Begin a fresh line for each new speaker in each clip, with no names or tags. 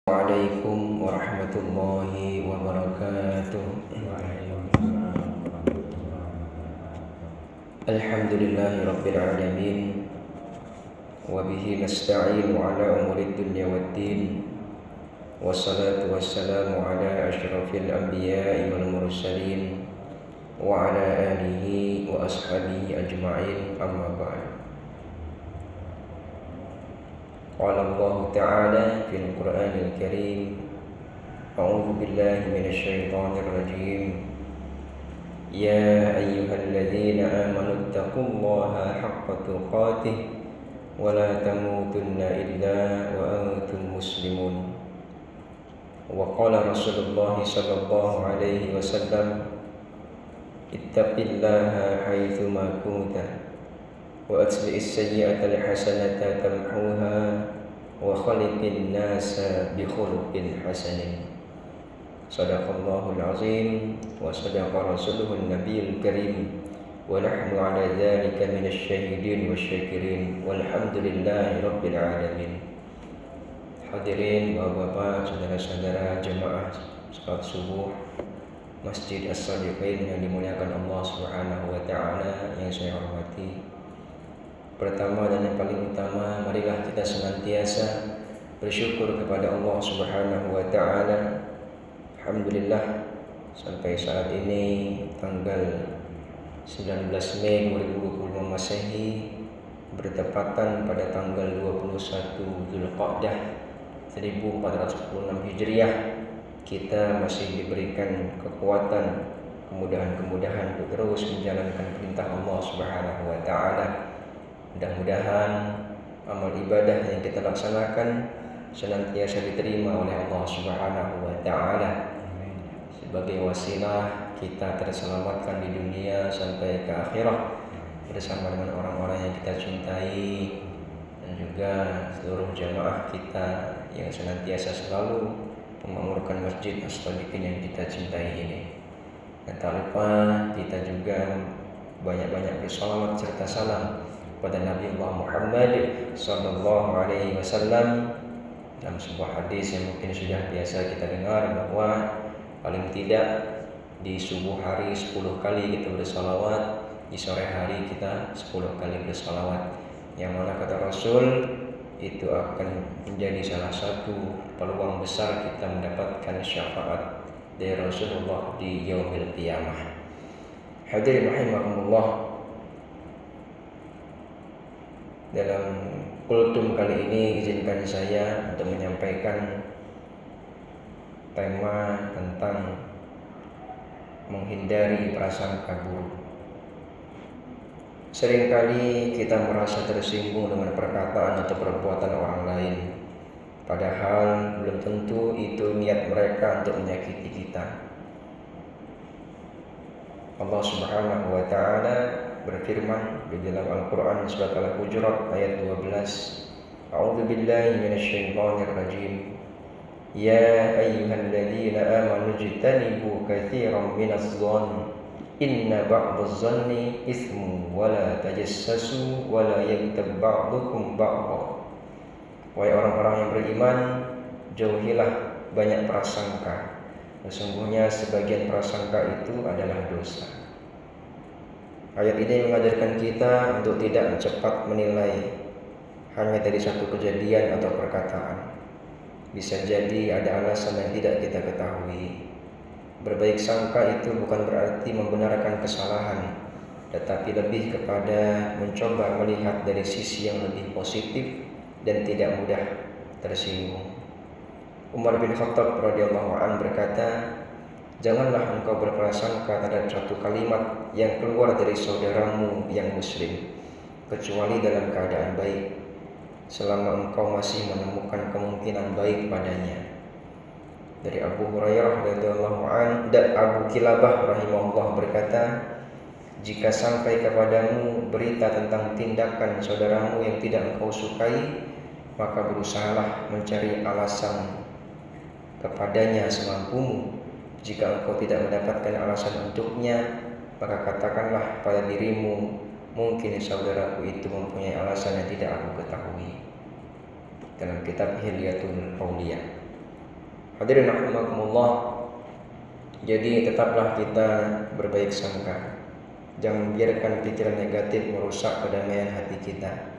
Assalamualaikum warahmatullahi wabarakatuh. Alhamdulillahi rabbil alamin. Wa bihi nasta'inu ala umuri dunya waddin. Wassalatu wassalamu ala asyrafil anbiya'i wal mursalin wa ala alihi wa ashabihi ajma'in, amma ba'd. Qala Allah Ta'ala fil Qur'anil Karim, A'udzu billahi minasyaitonir rajim. Ya ayyuhalladzina amanu taqullaha haqqa tuqatih wa la tamutunna illa wa antum muslimun. Wa qala Rasulullah sallallahu alaihi wasallam, ittaqillaha haitsu ma kunta wa atbi'is sayyi'ata al-hasanata tamhuha wa khaliqin nasa bi khuluqin hasanin. Shadaqallahul azim wa sadaqa rasuluhun nabiyul karim wa nahnu ala dzalika minasy syahidin wasyakirin walhamdulillahi rabbil alamin. Hadirin bapak-bapak, saudara-saudara jemaah salat subuh Masjid As-Sadiqin yang dimuliakan Allah Subhanahu wa taala yang saya hormati. Pertama dan yang paling utama, marilah kita senantiasa bersyukur kepada Allah Subhanahu wa taala. Alhamdulillah, sampai saat ini tanggal 19 Mei 2025 Masehi bertepatan pada tanggal 21 Zulqa'dah 1446 Hijriah, kita masih diberikan kekuatan, kemudahan-kemudahan untuk terus menjalankan perintah Allah Subhanahu wa taala. Mudah-mudahan amal ibadah yang kita laksanakan senantiasa diterima oleh Allah Subhanahu wa taala sebagai wasilah kita terselamatkan di dunia sampai ke akhirat bersama dengan orang-orang yang kita cintai dan juga seluruh jamaah kita yang senantiasa selalu memakmurkan Masjid As-Sadiqin yang kita cintai ini. Dan tak lupa kita juga banyak-banyak bersalawat serta salam pada Nabi Allah Muhammad sallallahu alaihi wasallam. Dalam sebuah hadis yang mungkin sudah biasa kita dengar, bahwa paling tidak di subuh hari 10 kali kita bersalawat, di sore hari kita 10 kali bersalawat, yang mana kata Rasul itu akan menjadi salah satu peluang besar kita mendapatkan syafaat dari Rasulullah di yaumil qiyamah. Hadirin rahimakumullah, dalam kultum kali ini izinkan saya untuk menyampaikan tema tentang menghindari prasangka buruk. Seringkali kita merasa tersinggung dengan perkataan atau perbuatan orang lain, padahal belum tentu itu niat mereka untuk menyakiti kita. Allah Subhanahu wa taala berfirman di dalam Al-Qur'an surat Al-Hujurat ayat 12, A'udzu billahi minasyaitonir rajim. Ya ayyuhalladzina amanu ijtanibu katsiran minadh-dhanni inna ba'dadh-dhanni itsmun wa la tajassasu wa la yaghtab ba'dukum ba'dha. Wahai orang-orang yang beriman, jauhilah banyak prasangka. Sesungguhnya sebagian prasangka itu adalah dosa. Ayat ini mengajarkan kita untuk tidak cepat menilai hanya dari satu kejadian atau perkataan. Bisa jadi ada alasan yang tidak kita ketahui. Berbaik sangka itu bukan berarti membenarkan kesalahan, tetapi lebih kepada mencoba melihat dari sisi yang lebih positif dan tidak mudah tersinggung. Umar bin Khattab radhiyallahu anhu berkata, janganlah engkau berprasangka terhadap suatu kalimat yang keluar dari saudaramu yang muslim, kecuali dalam keadaan baik, selama engkau masih menemukan kemungkinan baik padanya. Dari Abu Hurairah radhiyallahu anhu dan Abu Kilabah rahimahullah berkata, jika sampai kepadamu berita tentang tindakan saudaramu yang tidak engkau sukai, maka berusahalah mencari alasan kepadanya semampumu. Jika engkau tidak mendapatkan alasan untuknya, maka katakanlah pada dirimu, mungkin saudaraku itu mempunyai alasan yang tidak aku ketahui. Dalam kitab Hilyatul Auliya. Hadirin rahimakumullah, jadi tetaplah kita berbaik sangka. Jangan biarkan pikiran negatif merusak kedamaian hati kita.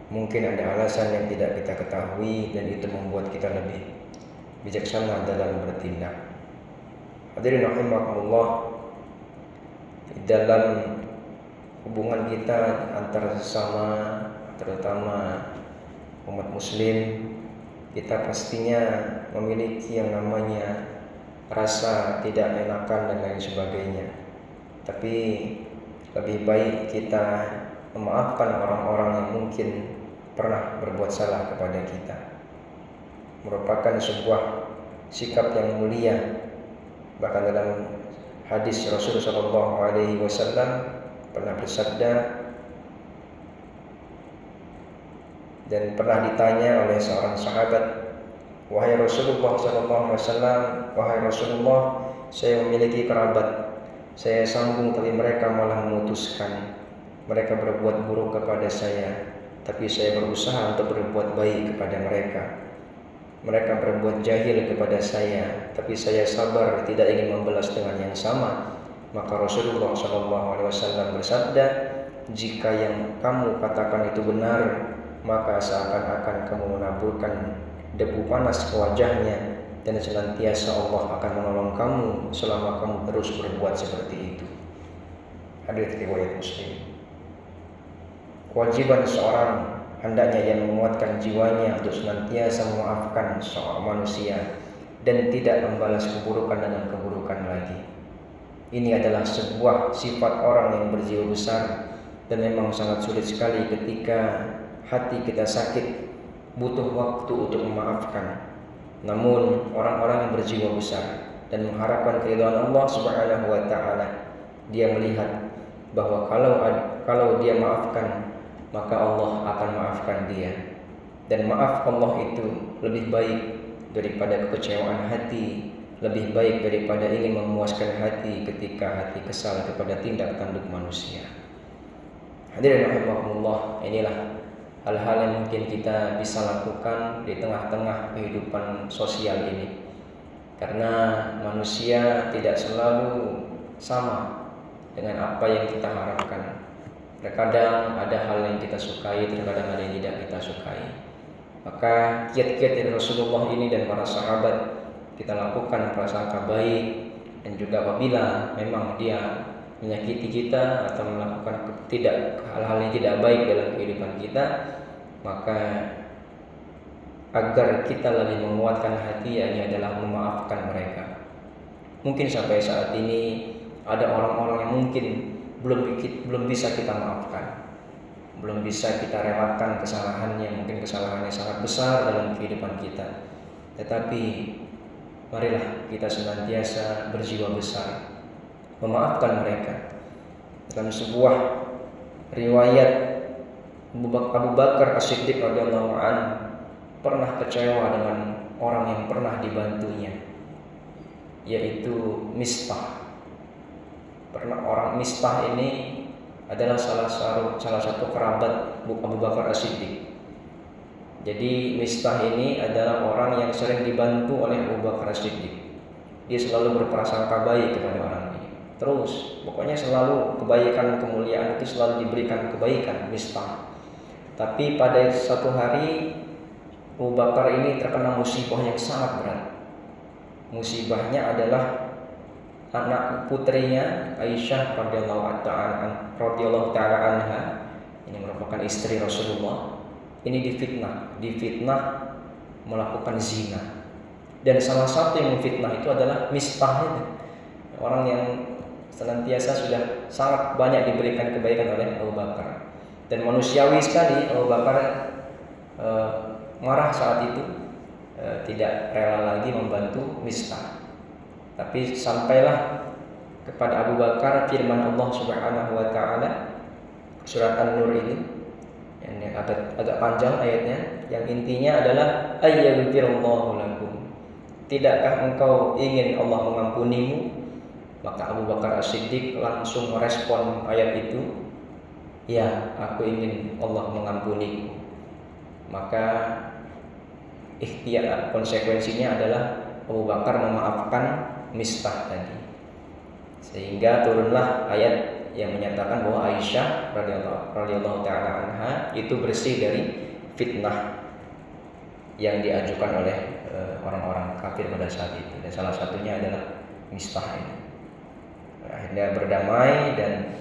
Mungkin ada alasan yang tidak kita ketahui dan itu membuat kita lebih bijaksana dalam bertindak. Hadirin rahimakumullah, dalam hubungan kita antara sesama, terutama umat muslim, kita pastinya memiliki yang namanya rasa tidak enakan dan lain sebagainya. Tapi lebih baik kita memaafkan orang-orang yang mungkin pernah berbuat salah kepada kita. Merupakan sebuah sikap yang mulia. Bahkan dalam hadis Rasulullah SAW pernah bersabda dan pernah ditanya oleh seorang sahabat, "Wahai Rasulullah SAW, wahai Rasulullah, saya memiliki kerabat. Saya sambung tapi mereka malah memutuskan. Mereka berbuat buruk kepada saya, tapi saya berusaha untuk berbuat baik kepada mereka. Mereka berbuat jahil kepada saya, tapi saya sabar tidak ingin membalas dengan yang sama." Maka Rasulullah SAW bersabda, "Jika yang kamu katakan itu benar, maka seakan-akan kamu menaburkan debu panas ke wajahnya, dan senantiasa Allah akan menolong kamu selama kamu terus berbuat seperti itu." Hadits riwayat Muslim. Kewajiban seorang hendaknya yang menguatkan jiwanya untuk senantiasa memaafkan seorang manusia dan tidak membalas keburukan dengan keburukan lagi. Ini adalah sebuah sifat orang yang berjiwa besar, dan memang sangat sulit sekali ketika hati kita sakit, butuh waktu untuk memaafkan. Namun orang-orang yang berjiwa besar dan mengharapkan keridhaan Allah Subhanahu wa taala, dia melihat bahwa kalau dia maafkan, maka Allah akan maafkan dia. Dan maaf Allah itu lebih baik daripada kekecewaan hati, lebih baik daripada ingin memuaskan hati ketika hati kesal kepada tindak tanduk manusia. Hadirin rahimakumullah, inilah hal-hal yang mungkin kita bisa lakukan di tengah-tengah kehidupan sosial ini. Karena manusia tidak selalu sama dengan apa yang kita harapkan. Terkadang ada hal yang kita sukai, terkadang ada yang tidak kita sukai. Maka kiat-kiat dari Rasulullah ini dan para sahabat kita lakukan prasangka baik, dan juga apabila memang dia menyakiti kita atau melakukan hal-hal yang tidak baik dalam kehidupan kita, maka agar kita lebih menguatkan hati, yakni adalah memaafkan mereka. Mungkin sampai saat ini ada orang-orang yang mungkin belum bisa kita maafkan, belum bisa kita relakan kesalahannya, mungkin kesalahannya sangat besar dalam kehidupan kita. Tetapi marilah kita senantiasa berjiwa besar memaafkan mereka. Dalam sebuah riwayat, Abu Bakar As-Siddiq radhiyallahu anhu pernah kecewa dengan orang yang pernah dibantunya, yaitu Mistah. Orang Mistah ini adalah salah satu kerabat Abu Bakar As-Siddiq. Jadi Mistah ini adalah orang yang sering dibantu oleh Abu Bakar As-Siddiq. Dia selalu berprasangka baik kepada orang ini. Terus, pokoknya selalu kebaikan, kemuliaan itu selalu diberikan kebaikan Mistah. Tapi pada satu hari Abu Bakar ini terkena musibah yang sangat berat. Musibahnya adalah anak putrinya Aisyah radhiyallahu taala anha, ini merupakan istri Rasulullah. Ini difitnah melakukan zina. Dan salah satu yang memfitnah itu adalah Mistah itu, orang yang senantiasa sudah sangat banyak diberikan kebaikan oleh Abu Bakar. Dan manusiawi sekali Abu Bakar marah saat itu, tidak rela lagi membantu Mistah. Tapi sampailah kepada Abu Bakar firman Allah Subhanahu wa taala surat An-Nur ini, yang agak panjang ayatnya, yang intinya adalah ayyaghfirullahu lakum. Tidakkah engkau ingin Allah mengampunimu? Maka Abu Bakar As-Siddiq langsung merespon ayat itu, ya, aku ingin Allah mengampuniku. Maka konsekuensinya adalah Abu Bakar memaafkan Mistah tadi. Sehingga turunlah ayat yang menyatakan bahwa Aisyah radhiyallahu taala anha itu bersih dari fitnah yang diajukan oleh orang-orang kafir pada saat itu. Dan salah satunya adalah Mistah ini. Akhirnya berdamai dan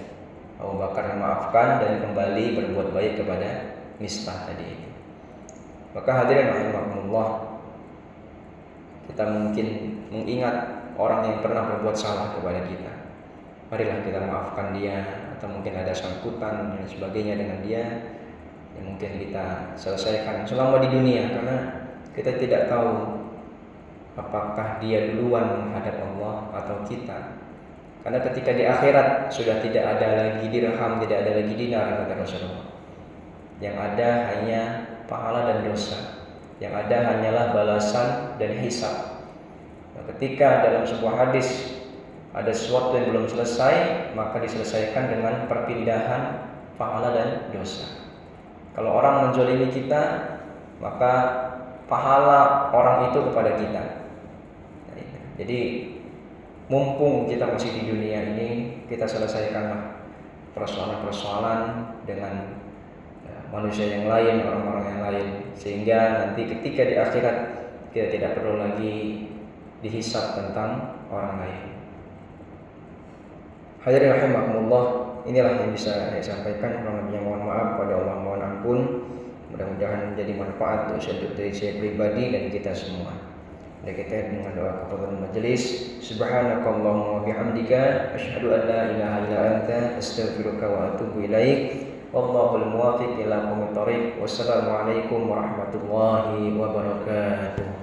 Abu Bakar memaafkan dan kembali berbuat baik kepada Mistah tadi itu. Maka hadirin rahimakumullah, kita mungkin mengingat orang yang pernah berbuat salah kepada kita. Marilah kita maafkan dia, atau mungkin ada sangkutan dan sebagainya dengan dia, yang mungkin kita selesaikan selama di dunia, karena kita tidak tahu apakah dia duluan menghadap Allah atau kita. Karena ketika di akhirat sudah tidak ada lagi dirham, tidak ada lagi dinar, kata Rasulullah. Yang ada hanya pahala dan dosa. Yang ada hanyalah balasan dan hisab. Nah, ketika dalam sebuah hadis ada sesuatu yang belum selesai, maka diselesaikan dengan perpindahan pahala dan dosa. Kalau orang menzalimi kita, maka pahala orang itu kepada kita. Jadi mumpung kita masih di dunia ini, kita selesaikanlah persoalan-persoalan dengan manusia yang lain, orang-orang yang lain, sehingga nanti ketika di akhirat kita tidak perlu lagi dihisab tentang orang lain. Hadirin rahimakumullah, inilah yang bisa saya sampaikan. Kurang lebihnya mohon maaf, pada Allah mohon ampun. Mudah-mudahan menjadi manfaat untuk diri saya pribadi dan kita semua. Dan kita dengan doa kepada majelis. Subhanakallahumma wa bihamdika asyhadu an la ilaha illa anta astaghfiruka wa atubu ilaik. Wallahul muwaffiq ila aqwamit thoriq. Wassalamualaikum warahmatullahi wabarakatuh.